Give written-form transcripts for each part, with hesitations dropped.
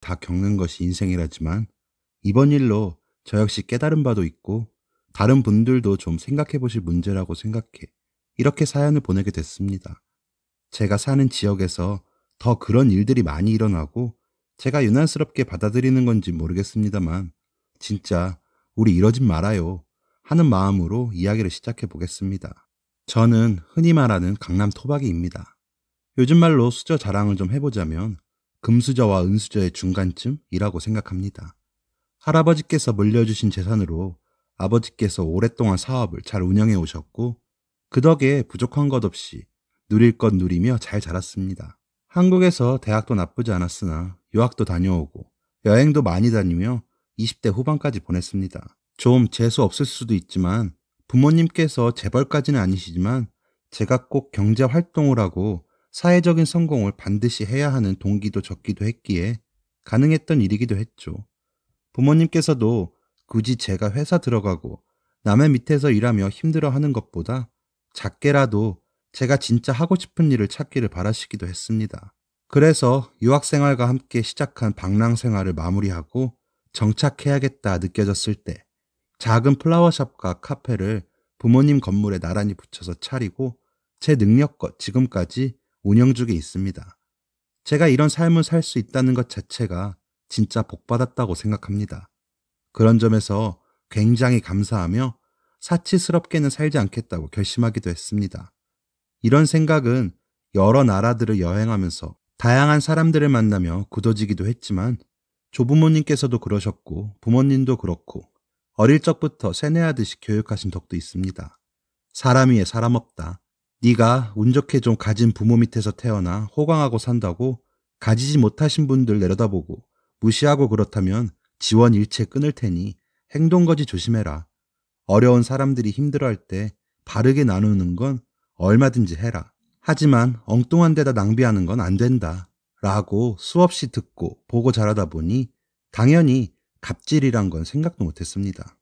다 겪는 것이 인생이라지만 이번 일로 저 역시 깨달은 바도 있고 다른 분들도 좀 생각해 보실 문제라고 생각해 이렇게 사연을 보내게 됐습니다. 제가 사는 지역에서 더 그런 일들이 많이 일어나고 제가 유난스럽게 받아들이는 건지 모르겠습니다만 진짜 우리 이러진 말아요 하는 마음으로 이야기를 시작해 보겠습니다. 저는 흔히 말하는 강남 토박이입니다. 요즘 말로 수저 자랑을 좀 해보자면 금수저와 은수저의 중간쯤이라고 생각합니다. 할아버지께서 물려주신 재산으로 아버지께서 오랫동안 사업을 잘 운영해 오셨고 그 덕에 부족한 것 없이 누릴 것 누리며 잘 자랐습니다. 한국에서 대학도 나쁘지 않았으나 유학도 다녀오고 여행도 많이 다니며 20대 후반까지 보냈습니다. 좀 재수 없을 수도 있지만 부모님께서 재벌까지는 아니시지만 제가 꼭 경제 활동을 하고 사회적인 성공을 반드시 해야 하는 동기도 적기도 했기에 가능했던 일이기도 했죠. 부모님께서도 굳이 제가 회사 들어가고 남의 밑에서 일하며 힘들어하는 것보다 작게라도 제가 진짜 하고 싶은 일을 찾기를 바라시기도 했습니다. 그래서 유학생활과 함께 시작한 방랑 생활을 마무리하고 정착해야겠다 느껴졌을 때 작은 플라워샵과 카페를 부모님 건물에 나란히 붙여서 차리고 제 능력껏 지금까지 운영 중에 있습니다. 제가 이런 삶을 살 수 있다는 것 자체가 진짜 복받았다고 생각합니다. 그런 점에서 굉장히 감사하며 사치스럽게는 살지 않겠다고 결심하기도 했습니다. 이런 생각은 여러 나라들을 여행하면서 다양한 사람들을 만나며 굳어지기도 했지만 조부모님께서도 그러셨고 부모님도 그렇고 어릴 적부터 세뇌하듯이 교육하신 덕도 있습니다. 사람 위에 사람 없다. 네가 운 좋게 좀 가진 부모 밑에서 태어나 호강하고 산다고 가지지 못하신 분들 내려다보고 무시하고 그렇다면 지원 일체 끊을 테니 행동거지 조심해라. 어려운 사람들이 힘들어할 때 바르게 나누는 건 얼마든지 해라. 하지만 엉뚱한 데다 낭비하는 건 안 된다. 라고 수없이 듣고 보고 자라다 보니 당연히 갑질이란 건 생각도 못했습니다.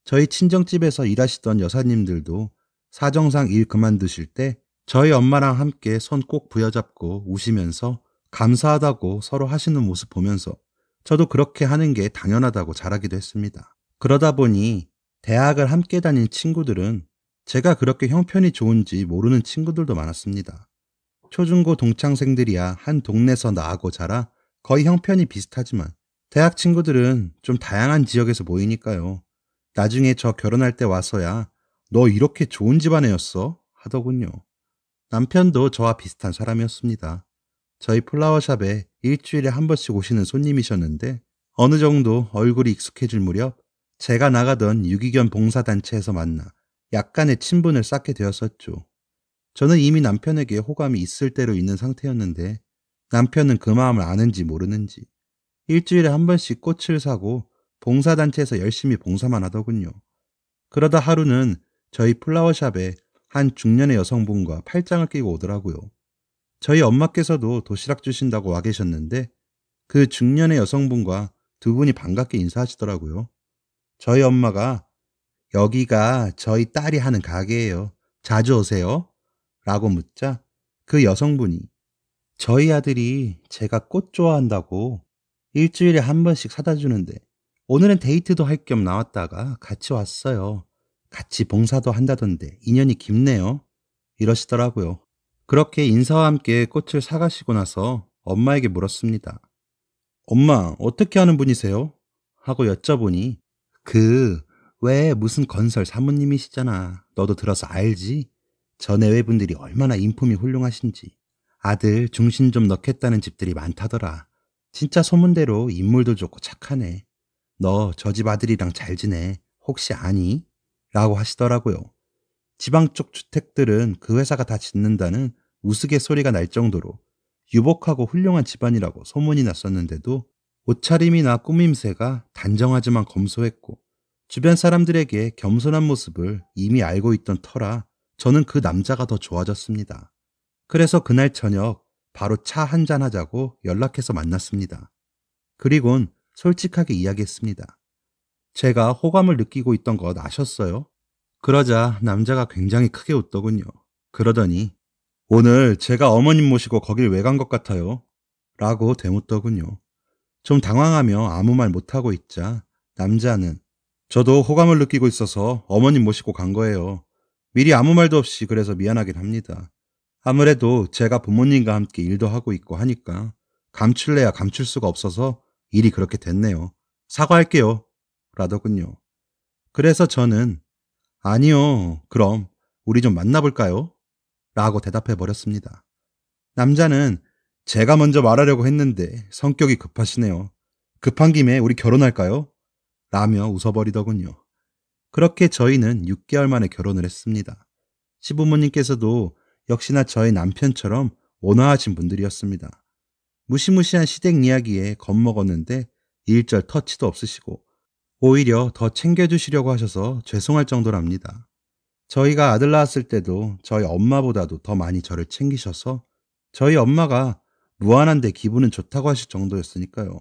저희 친정집에서 일하시던 여사님들도 사정상 일 그만두실 때 저희 엄마랑 함께 손 꼭 부여잡고 우시면서 감사하다고 서로 하시는 모습 보면서 저도 그렇게 하는 게 당연하다고 잘하기도 했습니다. 그러다 보니 대학을 함께 다닌 친구들은 제가 그렇게 형편이 좋은지 모르는 친구들도 많았습니다. 초중고 동창생들이야 한 동네에서 나하고 자라 거의 형편이 비슷하지만 대학 친구들은 좀 다양한 지역에서 모이니까요. 나중에 저 결혼할 때 와서야 너 이렇게 좋은 집안애였어? 하더군요. 남편도 저와 비슷한 사람이었습니다. 저희 플라워샵에 일주일에 한 번씩 오시는 손님이셨는데 어느 정도 얼굴이 익숙해질 무렵 제가 나가던 유기견 봉사단체에서 만나 약간의 친분을 쌓게 되었었죠. 저는 이미 남편에게 호감이 있을 대로 있는 상태였는데 남편은 그 마음을 아는지 모르는지 일주일에 한 번씩 꽃을 사고 봉사단체에서 열심히 봉사만 하더군요. 그러다 하루는 저희 플라워샵에 한 중년의 여성분과 팔짱을 끼고 오더라고요. 저희 엄마께서도 도시락 주신다고 와 계셨는데 그 중년의 여성분과 두 분이 반갑게 인사하시더라고요. 저희 엄마가 여기가 저희 딸이 하는 가게예요. 자주 오세요. 라고 묻자 그 여성분이 저희 아들이 제가 꽃 좋아한다고 일주일에 한 번씩 사다 주는데 오늘은 데이트도 할 겸 나왔다가 같이 왔어요. 같이 봉사도 한다던데 인연이 깊네요. 이러시더라고요. 그렇게 인사와 함께 꽃을 사가시고 나서 엄마에게 물었습니다. 엄마, 어떻게 하는 분이세요? 하고 여쭤보니 왜 무슨 건설 사모님이시잖아. 너도 들어서 알지? 전해외 분들이 얼마나 인품이 훌륭하신지. 아들 중심 좀 넣겠다는 집들이 많다더라. 진짜 소문대로 인물도 좋고 착하네. 너 저 집 아들이랑 잘 지내. 혹시 아니? 라고 하시더라고요. 지방 쪽 주택들은 그 회사가 다 짓는다는 우스갯소리가 날 정도로 유복하고 훌륭한 집안이라고 소문이 났었는데도 옷차림이나 꾸밈새가 단정하지만 검소했고 주변 사람들에게 겸손한 모습을 이미 알고 있던 터라 저는 그 남자가 더 좋아졌습니다. 그래서 그날 저녁 바로 차 한잔 하자고 연락해서 만났습니다. 그리곤 솔직하게 이야기했습니다. 제가 호감을 느끼고 있던 것 아셨어요? 그러자 남자가 굉장히 크게 웃더군요. 그러더니 오늘 제가 어머님 모시고 거길 왜 간 것 같아요? 라고 되묻더군요. 좀 당황하며 아무 말 못하고 있자 남자는 저도 호감을 느끼고 있어서 어머님 모시고 간 거예요. 미리 아무 말도 없이 그래서 미안하긴 합니다. 아무래도 제가 부모님과 함께 일도 하고 있고 하니까 감출래야 감출 수가 없어서 일이 그렇게 됐네요. 사과할게요. 라더군요. 그래서 저는 아니요. 그럼 우리 좀 만나볼까요? 라고 대답해 버렸습니다. 남자는 제가 먼저 말하려고 했는데 성격이 급하시네요. 급한 김에 우리 결혼할까요? 라며 웃어버리더군요. 그렇게 저희는 6개월 만에 결혼을 했습니다. 시부모님께서도 역시나 저희 남편처럼 온화하신 분들이었습니다. 무시무시한 시댁 이야기에 겁먹었는데 일절 터치도 없으시고 오히려 더 챙겨주시려고 하셔서 죄송할 정도랍니다. 저희가 아들 낳았을 때도 저희 엄마보다도 더 많이 저를 챙기셔서 저희 엄마가 무한한데 기분은 좋다고 하실 정도였으니까요.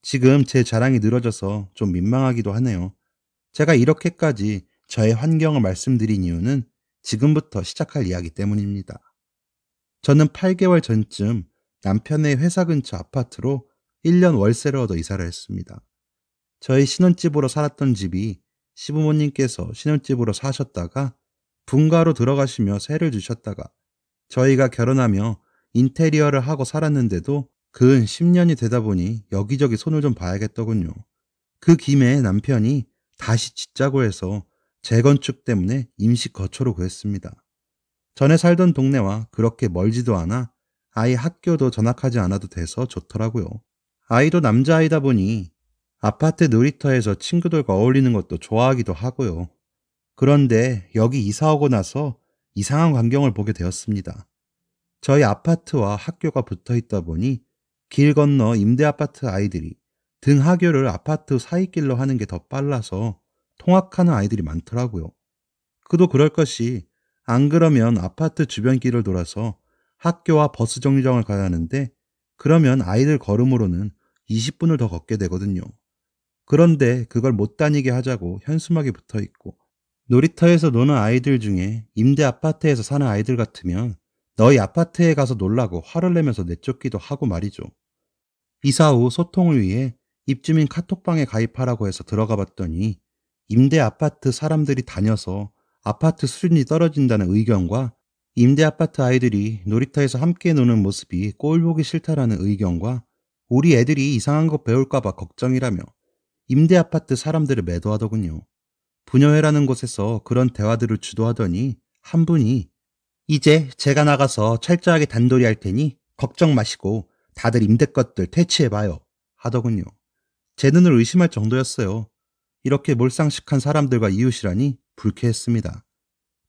지금 제 자랑이 늘어져서 좀 민망하기도 하네요. 제가 이렇게까지 저의 환경을 말씀드린 이유는 지금부터 시작할 이야기 때문입니다. 저는 8개월 전쯤 남편의 회사 근처 아파트로 1년 월세를 얻어 이사를 했습니다. 저희 신혼집으로 살았던 집이 시부모님께서 신혼집으로 사셨다가 분가로 들어가시며 세를 주셨다가 저희가 결혼하며 인테리어를 하고 살았는데도 근 10년이 되다 보니 여기저기 손을 좀 봐야겠더군요. 그 김에 남편이 다시 짓자고 해서 재건축 때문에 임시 거처로 구했습니다. 전에 살던 동네와 그렇게 멀지도 않아 아이 학교도 전학하지 않아도 돼서 좋더라고요. 아이도 남자아이다 보니 아파트 놀이터에서 친구들과 어울리는 것도 좋아하기도 하고요. 그런데 여기 이사 오고 나서 이상한 광경을 보게 되었습니다. 저희 아파트와 학교가 붙어 있다 보니 길 건너 임대 아파트 아이들이 등하교를 아파트 사이길로 하는 게 더 빨라서 통학하는 아이들이 많더라고요. 그도 그럴 것이 안 그러면 아파트 주변 길을 돌아서 학교와 버스 정류장을 가야 하는데 그러면 아이들 걸음으로는 20분을 더 걷게 되거든요. 그런데 그걸 못 다니게 하자고 현수막이 붙어 있고 놀이터에서 노는 아이들 중에 임대 아파트에서 사는 아이들 같으면 너희 아파트에 가서 놀라고 화를 내면서 내쫓기도 하고 말이죠. 이사 후 소통을 위해 입주민 카톡방에 가입하라고 해서 들어가 봤더니 임대 아파트 사람들이 다녀서 아파트 수준이 떨어진다는 의견과 임대 아파트 아이들이 놀이터에서 함께 노는 모습이 꼴 보기 싫다라는 의견과 우리 애들이 이상한 거 배울까봐 걱정이라며 임대 아파트 사람들을 매도하더군요. 부녀회라는 곳에서 그런 대화들을 주도하더니 한 분이 이제 제가 나가서 철저하게 단돌이 할 테니 걱정 마시고 다들 임대 것들 퇴치해봐요 하더군요. 제 눈을 의심할 정도였어요. 이렇게 몰상식한 사람들과 이웃이라니 불쾌했습니다.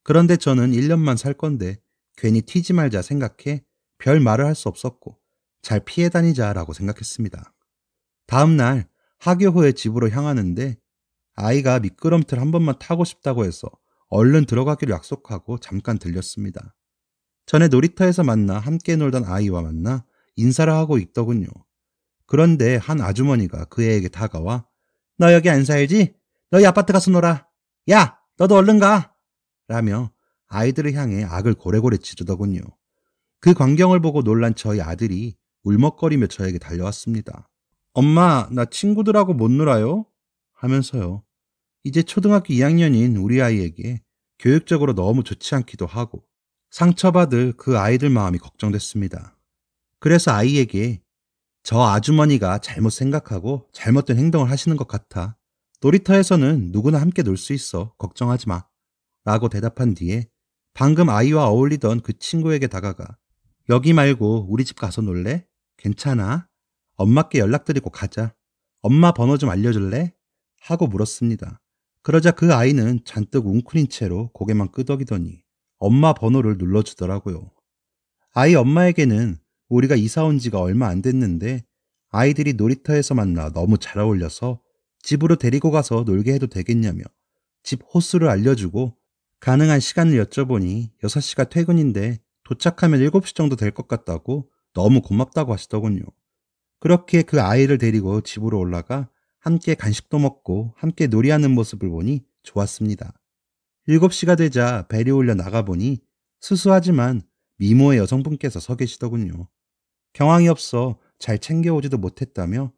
그런데 저는 1년만 살 건데 괜히 튀지 말자 생각해 별 말을 할 수 없었고 잘 피해 다니자라고 생각했습니다. 다음 날 하교 후에 집으로 향하는데 아이가 미끄럼틀 한 번만 타고 싶다고 해서 얼른 들어가기로 약속하고 잠깐 들렸습니다. 전에 놀이터에서 만나 함께 놀던 아이와 만나 인사를 하고 있더군요. 그런데 한 아주머니가 그 애에게 다가와 너 여기 안 살지? 너희 아파트 가서 놀아. 야, 너도 얼른 가. 라며 아이들을 향해 악을 고래고래 지르더군요. 그 광경을 보고 놀란 저희 아들이 울먹거리며 저에게 달려왔습니다. 엄마, 나 친구들하고 못 놀아요? 하면서요. 이제 초등학교 2학년인 우리 아이에게 교육적으로 너무 좋지 않기도 하고 상처받을 그 아이들 마음이 걱정됐습니다. 그래서 아이에게 저 아주머니가 잘못 생각하고 잘못된 행동을 하시는 것 같아. 놀이터에서는 누구나 함께 놀 수 있어. 걱정하지 마. 라고 대답한 뒤에 방금 아이와 어울리던 그 친구에게 다가가 여기 말고 우리 집 가서 놀래? 괜찮아. 엄마께 연락드리고 가자. 엄마 번호 좀 알려줄래? 하고 물었습니다. 그러자 그 아이는 잔뜩 웅크린 채로 고개만 끄덕이더니 엄마 번호를 눌러주더라고요. 아이 엄마에게는 우리가 이사 온 지가 얼마 안 됐는데 아이들이 놀이터에서 만나 너무 잘 어울려서 집으로 데리고 가서 놀게 해도 되겠냐며 집 호수를 알려주고 가능한 시간을 여쭤보니 6시가 퇴근인데 도착하면 7시 정도 될 것 같다고 너무 고맙다고 하시더군요. 그렇게 그 아이를 데리고 집으로 올라가 함께 간식도 먹고 함께 놀이하는 모습을 보니 좋았습니다. 7시가 되자 벨이 울려 나가보니 수수하지만 미모의 여성분께서 서 계시더군요. 경황이 없어 잘 챙겨오지도 못했다며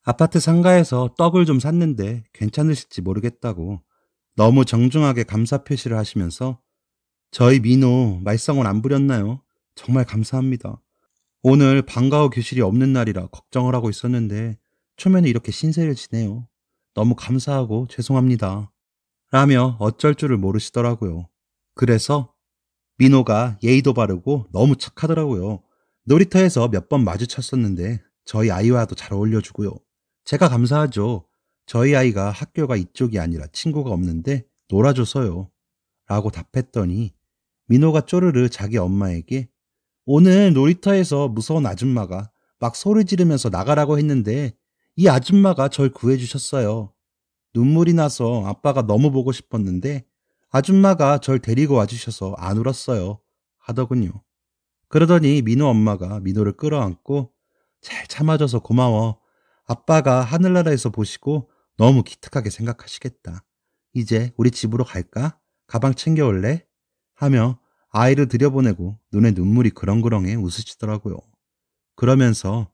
아파트 상가에서 떡을 좀 샀는데 괜찮으실지 모르겠다고 너무 정중하게 감사 표시를 하시면서 저희 민호 말썽은 안 부렸나요? 정말 감사합니다. 오늘 방과 후 교실이 없는 날이라 걱정을 하고 있었는데 초면에 이렇게 신세를 지네요. 너무 감사하고 죄송합니다. 라며 어쩔 줄을 모르시더라고요. 그래서 민호가 예의도 바르고 너무 착하더라고요. 놀이터에서 몇 번 마주쳤었는데 저희 아이와도 잘 어울려주고요. 제가 감사하죠. 저희 아이가 학교가 이쪽이 아니라 친구가 없는데 놀아줘서요. 라고 답했더니 민호가 쪼르르 자기 엄마에게 오늘 놀이터에서 무서운 아줌마가 막 소리 지르면서 나가라고 했는데 이 아줌마가 절 구해주셨어요. 눈물이 나서 아빠가 너무 보고 싶었는데 아줌마가 절 데리고 와주셔서 안 울었어요. 하더군요. 그러더니 민호 엄마가 민호를 끌어안고 잘 참아줘서 고마워. 아빠가 하늘나라에서 보시고 너무 기특하게 생각하시겠다. 이제 우리 집으로 갈까? 가방 챙겨올래? 하며 아이를 들여보내고 눈에 눈물이 그렁그렁해 웃으시더라고요. 그러면서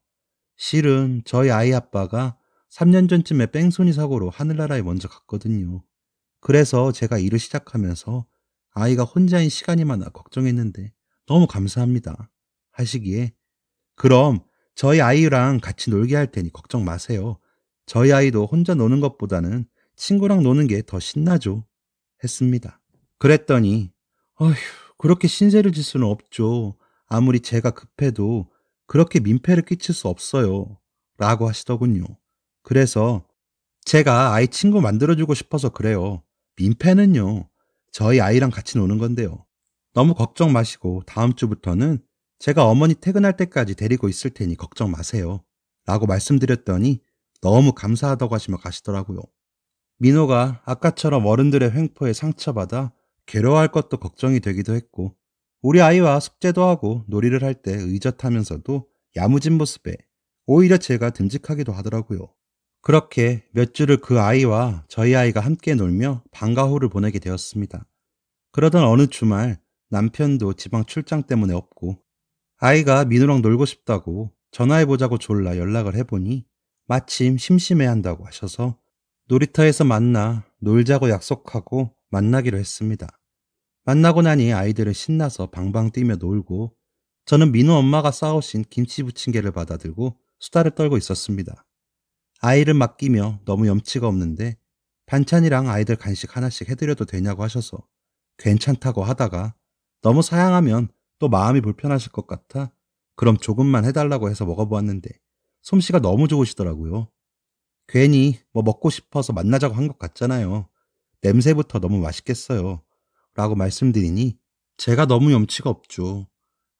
실은 저희 아이 아빠가 3년 전쯤에 뺑소니 사고로 하늘나라에 먼저 갔거든요. 그래서 제가 일을 시작하면서 아이가 혼자인 시간이 많아 걱정했는데 너무 감사합니다. 하시기에 그럼 저희 아이랑 같이 놀게 할 테니 걱정 마세요. 저희 아이도 혼자 노는 것보다는 친구랑 노는 게 더 신나죠. 했습니다. 그랬더니 어휴 그렇게 신세를 질 수는 없죠. 아무리 제가 급해도 그렇게 민폐를 끼칠 수 없어요. 라고 하시더군요. 그래서 제가 아이 친구 만들어주고 싶어서 그래요. 민폐는요. 저희 아이랑 같이 노는 건데요. 너무 걱정 마시고 다음 주부터는 제가 어머니 퇴근할 때까지 데리고 있을 테니 걱정 마세요. 라고 말씀드렸더니 너무 감사하다고 하시며 가시더라고요. 민호가 아까처럼 어른들의 횡포에 상처받아 괴로워할 것도 걱정이 되기도 했고 우리 아이와 숙제도 하고 놀이를 할 때 의젓하면서도 야무진 모습에 오히려 제가 듬직하기도 하더라고요. 그렇게 몇 주를 그 아이와 저희 아이가 함께 놀며 방과 후를 보내게 되었습니다. 그러던 어느 주말 남편도 지방 출장 때문에 없고 아이가 민호랑 놀고 싶다고 전화해보자고 졸라 연락을 해보니 마침 심심해한다고 하셔서 놀이터에서 만나 놀자고 약속하고 만나기로 했습니다. 만나고 나니 아이들은 신나서 방방 뛰며 놀고 저는 민호 엄마가 싸오신 김치 부침개를 받아들고 수다를 떨고 있었습니다. 아이를 맡기며 너무 염치가 없는데 반찬이랑 아이들 간식 하나씩 해드려도 되냐고 하셔서 괜찮다고 하다가 너무 사양하면 또 마음이 불편하실 것 같아 그럼 조금만 해달라고 해서 먹어보았는데 솜씨가 너무 좋으시더라고요. 괜히 뭐 먹고 싶어서 만나자고 한 것 같잖아요. 냄새부터 너무 맛있겠어요. 라고 말씀드리니 제가 너무 염치가 없죠.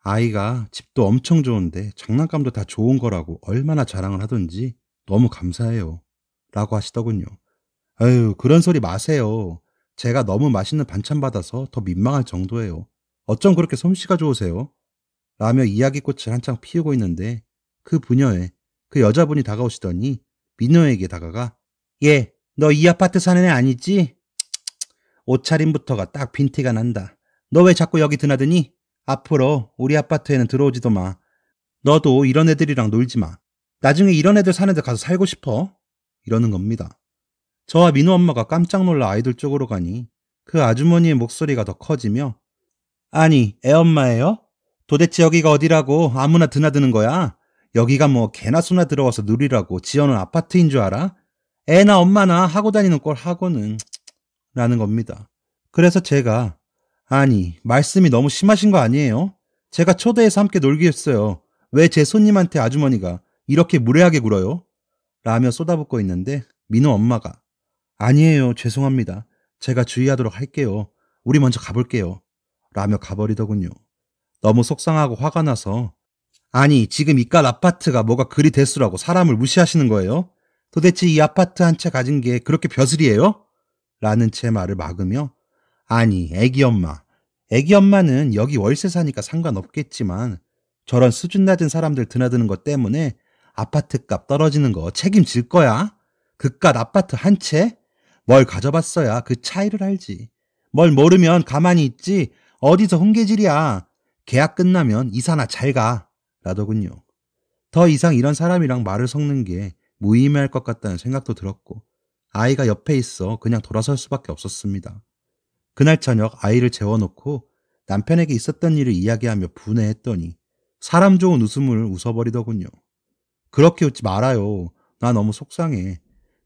아이가 집도 엄청 좋은데 장난감도 다 좋은 거라고 얼마나 자랑을 하던지 너무 감사해요. 라고 하시더군요. 아유, 그런 소리 마세요. 제가 너무 맛있는 반찬 받아서 더 민망할 정도예요. 어쩜 그렇게 솜씨가 좋으세요? 라며 이야기꽃을 한창 피우고 있는데 그 부녀에 그 여자분이 다가오시더니 민호에게 다가가 얘, 너 이 아파트 사는 애 아니지? 옷차림부터가 딱 빈티가 난다. 너 왜 자꾸 여기 드나드니? 앞으로 우리 아파트에는 들어오지도 마. 너도 이런 애들이랑 놀지 마. 나중에 이런 애들 사는 데 가서 살고 싶어? 이러는 겁니다. 저와 민호 엄마가 깜짝 놀라 아이들 쪽으로 가니 그 아주머니의 목소리가 더 커지며 아니, 애엄마예요? 도대체 여기가 어디라고 아무나 드나드는 거야? 여기가 뭐 개나 소나 들어와서 누리라고 지어놓은 아파트인 줄 알아? 애나 엄마나 하고 다니는 꼴 하고는 라는 겁니다. 그래서 제가 아니 말씀이 너무 심하신 거 아니에요? 제가 초대해서 함께 놀기 했어요. 왜 제 손님한테 아주머니가 이렇게 무례하게 굴어요? 라며 쏟아붓고 있는데 민호 엄마가 아니에요 죄송합니다. 제가 주의하도록 할게요. 우리 먼저 가볼게요. 라며 가버리더군요. 너무 속상하고 화가 나서 아니 지금 이깟 아파트가 뭐가 그리 대수라고 사람을 무시하시는 거예요? 도대체 이 아파트 한 채 가진 게 그렇게 벼슬이에요? 라는 제 말을 막으며 아니 애기 엄마는 여기 월세 사니까 상관없겠지만 저런 수준 낮은 사람들 드나드는 것 때문에 아파트 값 떨어지는 거 책임질 거야? 그깟 아파트 한 채? 뭘 가져봤어야 그 차이를 알지. 뭘 모르면 가만히 있지 어디서 훈계질이야. 계약 끝나면 이사나 잘 가. 라더군요. 더 이상 이런 사람이랑 말을 섞는 게 무의미할 것 같다는 생각도 들었고 아이가 옆에 있어 그냥 돌아설 수밖에 없었습니다. 그날 저녁 아이를 재워놓고 남편에게 있었던 일을 이야기하며 분해했더니 사람 좋은 웃음을 웃어버리더군요. 그렇게 웃지 말아요. 나 너무 속상해.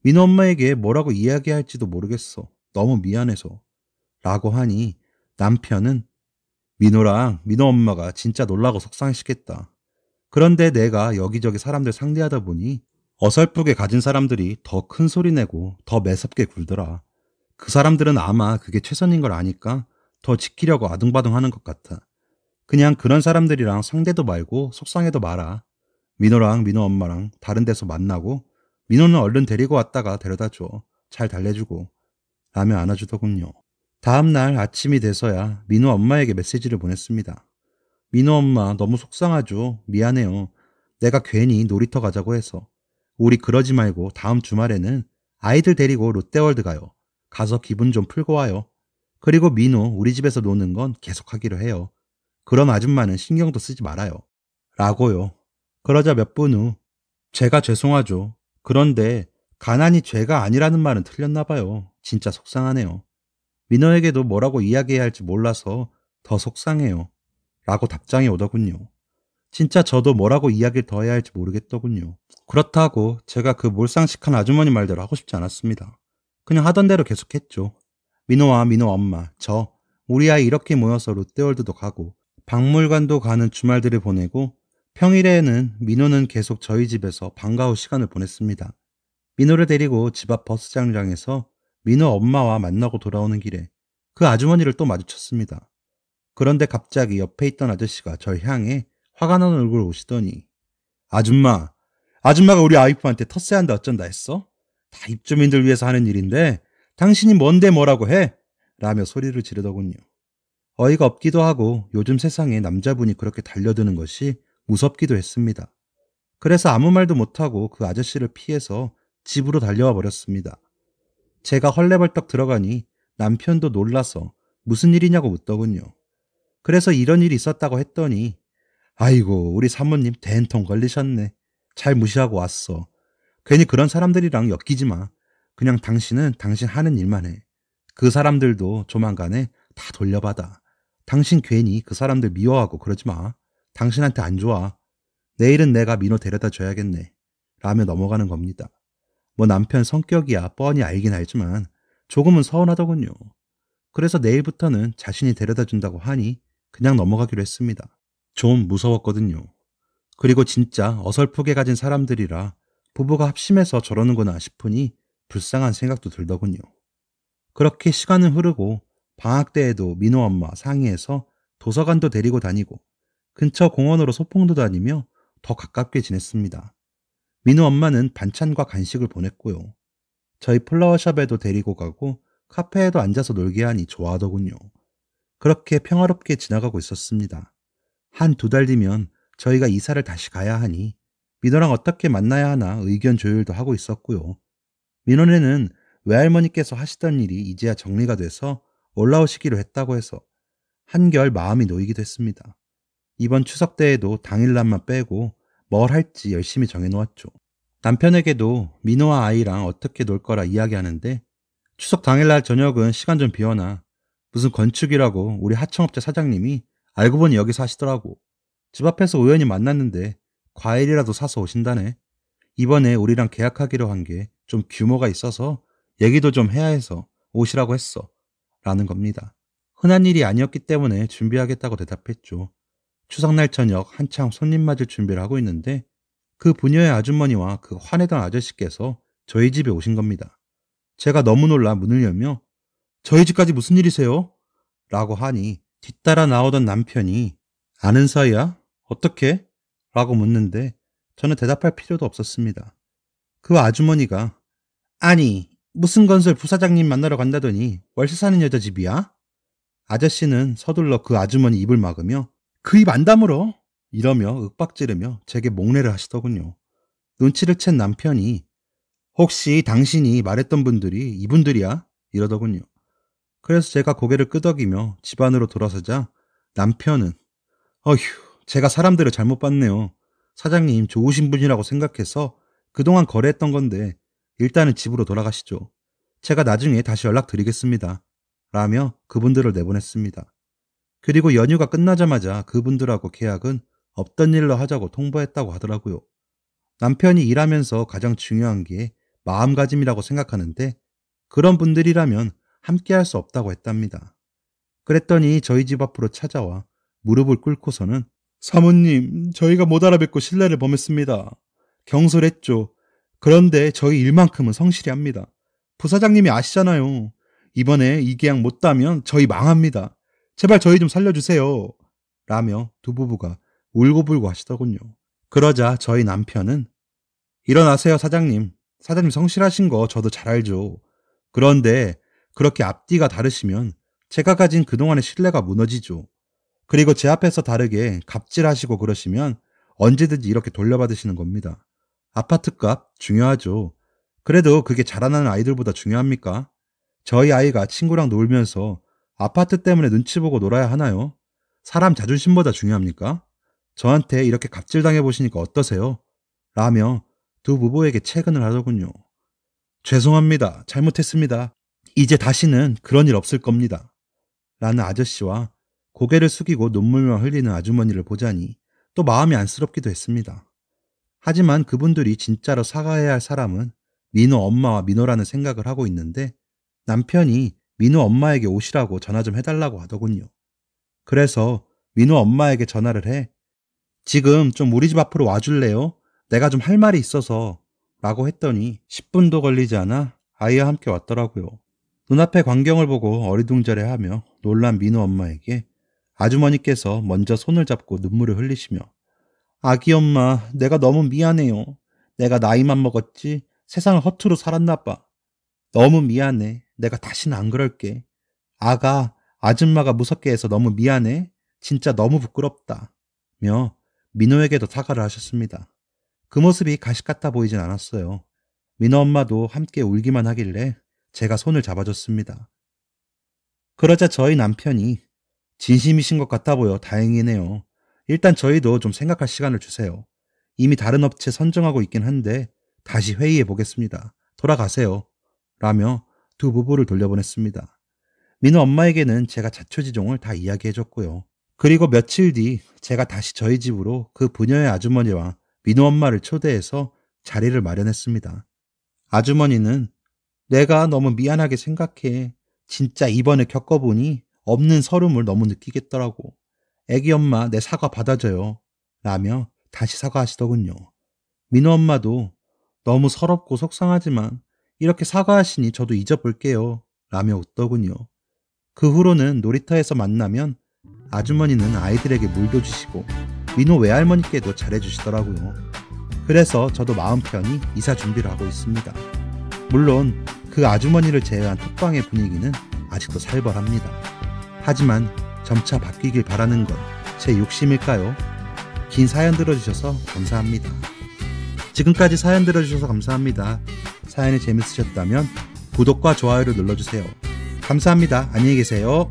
민호 엄마에게 뭐라고 이야기할지도 모르겠어. 너무 미안해서. 라고 하니 남편은 민호랑 민호 엄마가 진짜 놀라고 속상해시겠다. 그런데 내가 여기저기 사람들 상대하다 보니 어설프게 가진 사람들이 더 큰 소리 내고 더 매섭게 굴더라. 그 사람들은 아마 그게 최선인 걸 아니까 더 지키려고 아둥바둥 하는 것 같아. 그냥 그런 사람들이랑 상대도 말고 속상해도 마라. 민호랑 민호 엄마랑 다른 데서 만나고 민호는 얼른 데리고 왔다가 데려다 줘. 잘 달래주고. 라며 안아주더군요. 다음날 아침이 돼서야 민호 엄마에게 메시지를 보냈습니다. 민호 엄마 너무 속상하죠. 미안해요. 내가 괜히 놀이터 가자고 해서. 우리 그러지 말고 다음 주말에는 아이들 데리고 롯데월드 가요. 가서 기분 좀 풀고 와요. 그리고 민호 우리 집에서 노는 건 계속하기로 해요. 그런 아줌마는 신경도 쓰지 말아요. 라고요. 그러자 몇 분 후 제가 죄송하죠. 그런데 가난이 죄가 아니라는 말은 틀렸나 봐요. 진짜 속상하네요. 민호에게도 뭐라고 이야기해야 할지 몰라서 더 속상해요. 라고 답장이 오더군요. 진짜 저도 뭐라고 이야기를 더 해야 할지 모르겠더군요. 그렇다고 제가 그 몰상식한 아주머니 말대로 하고 싶지 않았습니다. 그냥 하던 대로 계속했죠. 민호와 민호 엄마, 우리 아이 이렇게 모여서 롯데월드도 가고 박물관도 가는 주말들을 보내고 평일에는 민호는 계속 저희 집에서 방과 후 시간을 보냈습니다. 민호를 데리고 집 앞 버스장장에서 민호 엄마와 만나고 돌아오는 길에 그 아주머니를 또 마주쳤습니다. 그런데 갑자기 옆에 있던 아저씨가 절 향해 화가 난 얼굴을 오시더니 아줌마가 우리 아이프한테 텃세한다 어쩐다 했어? 다 입주민들 위해서 하는 일인데 당신이 뭔데 뭐라고 해? 라며 소리를 지르더군요. 어이가 없기도 하고 요즘 세상에 남자분이 그렇게 달려드는 것이 무섭기도 했습니다. 그래서 아무 말도 못하고 그 아저씨를 피해서 집으로 달려와 버렸습니다. 제가 헐레벌떡 들어가니 남편도 놀라서 무슨 일이냐고 묻더군요. 그래서 이런 일이 있었다고 했더니 아이고 우리 사모님 된통 걸리셨네. 잘 무시하고 왔어. 괜히 그런 사람들이랑 엮이지 마. 그냥 당신은 당신 하는 일만 해. 그 사람들도 조만간에 다 돌려받아. 당신 괜히 그 사람들 미워하고 그러지 마. 당신한테 안 좋아. 내일은 내가 민호 데려다 줘야겠네. 라며 넘어가는 겁니다. 뭐 남편 성격이야 뻔히 알긴 알지만 조금은 서운하더군요. 그래서 내일부터는 자신이 데려다 준다고 하니 그냥 넘어가기로 했습니다. 좀 무서웠거든요. 그리고 진짜 어설프게 가진 사람들이라 부부가 합심해서 저러는구나 싶으니 불쌍한 생각도 들더군요. 그렇게 시간은 흐르고 방학 때에도 민호 엄마 상의해서 도서관도 데리고 다니고 근처 공원으로 소풍도 다니며 더 가깝게 지냈습니다. 민호 엄마는 반찬과 간식을 보냈고요. 저희 플라워샵에도 데리고 가고 카페에도 앉아서 놀게 하니 좋아하더군요. 그렇게 평화롭게 지나가고 있었습니다. 한 두 달 뒤면 저희가 이사를 다시 가야 하니 민호랑 어떻게 만나야 하나 의견 조율도 하고 있었고요. 민호네는 외할머니께서 하시던 일이 이제야 정리가 돼서 올라오시기로 했다고 해서 한결 마음이 놓이기도 했습니다. 이번 추석 때에도 당일날만 빼고 뭘 할지 열심히 정해놓았죠. 남편에게도 민호와 아이랑 어떻게 놀 거라 이야기하는데 추석 당일날 저녁은 시간 좀 비워놔. 무슨 건축이라고 우리 하청업체 사장님이 알고 보니 여기서 하시더라고. 집 앞에서 우연히 만났는데 과일이라도 사서 오신다네. 이번에 우리랑 계약하기로 한 게 좀 규모가 있어서 얘기도 좀 해야 해서 오시라고 했어. 라는 겁니다. 흔한 일이 아니었기 때문에 준비하겠다고 대답했죠. 추석날 저녁 한창 손님 맞을 준비를 하고 있는데 그 부녀의 아주머니와 그 화내던 아저씨께서 저희 집에 오신 겁니다. 제가 너무 놀라 문을 열며 저희 집까지 무슨 일이세요? 라고 하니 뒤따라 나오던 남편이 아는 사이야? 어떻게? 라고 묻는데 저는 대답할 필요도 없었습니다. 그 아주머니가 아니 무슨 건설 부사장님 만나러 간다더니 월세 사는 여자 집이야? 아저씨는 서둘러 그 아주머니 입을 막으며 그 입 안 다물어 이러며 윽박지르며 제게 목례를 하시더군요. 눈치를 챈 남편이 혹시 당신이 말했던 분들이 이분들이야? 이러더군요. 그래서 제가 고개를 끄덕이며 집 안으로 돌아서자 남편은 어휴 제가 사람들을 잘못 봤네요. 사장님 좋으신 분이라고 생각해서 그동안 거래했던 건데 일단은 집으로 돌아가시죠. 제가 나중에 다시 연락드리겠습니다. 라며 그분들을 내보냈습니다. 그리고 연휴가 끝나자마자 그분들하고 계약은 없던 일로 하자고 통보했다고 하더라고요. 남편이 일하면서 가장 중요한 게 마음가짐이라고 생각하는데 그런 분들이라면 함께 할 수 없다고 했답니다. 그랬더니 저희 집 앞으로 찾아와 무릎을 꿇고서는 사모님, 저희가 못 알아뵙고 신뢰를 범했습니다. 경솔했죠. 그런데 저희 일만큼은 성실히 합니다. 부사장님이 아시잖아요. 이번에 이 계약 못 따면 저희 망합니다. 제발 저희 좀 살려주세요. 라며 두 부부가 울고불고 하시더군요. 그러자 저희 남편은 일어나세요, 사장님. 사장님 성실하신 거 저도 잘 알죠. 그런데 그렇게 앞뒤가 다르시면 제가 가진 그동안의 신뢰가 무너지죠. 그리고 제 앞에서 다르게 갑질하시고 그러시면 언제든지 이렇게 돌려받으시는 겁니다. 아파트값 중요하죠. 그래도 그게 자라나는 아이들보다 중요합니까? 저희 아이가 친구랑 놀면서 아파트 때문에 눈치 보고 놀아야 하나요? 사람 자존심보다 중요합니까? 저한테 이렇게 갑질당해 보시니까 어떠세요? 라며 두 부부에게 채근을 하더군요. 죄송합니다. 잘못했습니다. 이제 다시는 그런 일 없을 겁니다. 라는 아저씨와 고개를 숙이고 눈물만 흘리는 아주머니를 보자니 또 마음이 안쓰럽기도 했습니다. 하지만 그분들이 진짜로 사과해야 할 사람은 민호 엄마와 민호라는 생각을 하고 있는데 남편이 민호 엄마에게 오시라고 전화 좀 해달라고 하더군요. 그래서 민호 엄마에게 전화를 해 지금 좀 우리 집 앞으로 와줄래요? 내가 좀 할 말이 있어서 라고 했더니 10분도 걸리지 않아 아이와 함께 왔더라고요. 눈앞의 광경을 보고 어리둥절해하며 놀란 민호 엄마에게 아주머니께서 먼저 손을 잡고 눈물을 흘리시며 아기 엄마, 내가 너무 미안해요. 내가 나이만 먹었지 세상을 허투루 살았나 봐. 너무 미안해. 내가 다시는 안 그럴게. 아줌마가 무섭게 해서 너무 미안해. 진짜 너무 부끄럽다. 며 민호에게도 사과를 하셨습니다. 그 모습이 가식 같아 보이진 않았어요. 민호 엄마도 함께 울기만 하길래 제가 손을 잡아줬습니다. 그러자 저희 남편이 진심이신 것 같아 보여 다행이네요. 일단 저희도 좀 생각할 시간을 주세요. 이미 다른 업체 선정하고 있긴 한데 다시 회의해 보겠습니다. 돌아가세요. 라며 두 부부를 돌려보냈습니다. 민호 엄마에게는 제가 자초지종을 다 이야기해줬고요. 그리고 며칠 뒤 제가 다시 저희 집으로 그 부녀의 아주머니와 민호 엄마를 초대해서 자리를 마련했습니다. 아주머니는 내가 너무 미안하게 생각해. 진짜 이번에 겪어보니 없는 서름을 너무 느끼겠더라고. 애기 엄마 내 사과 받아줘요. 라며 다시 사과하시더군요. 민호 엄마도 너무 서럽고 속상하지만 이렇게 사과하시니 저도 잊어볼게요. 라며 웃더군요. 그 후로는 놀이터에서 만나면 아주머니는 아이들에게 물도 주시고 민호 외할머니께도 잘해주시더라고요. 그래서 저도 마음 편히 이사 준비를 하고 있습니다. 물론 그 아주머니를 제외한 톡방의 분위기는 아직도 살벌합니다. 하지만 점차 바뀌길 바라는 건 제 욕심일까요? 긴 사연 들어주셔서 감사합니다. 지금까지 사연 들어주셔서 감사합니다. 사연이 재밌으셨다면 구독과 좋아요를 눌러주세요. 감사합니다. 안녕히 계세요.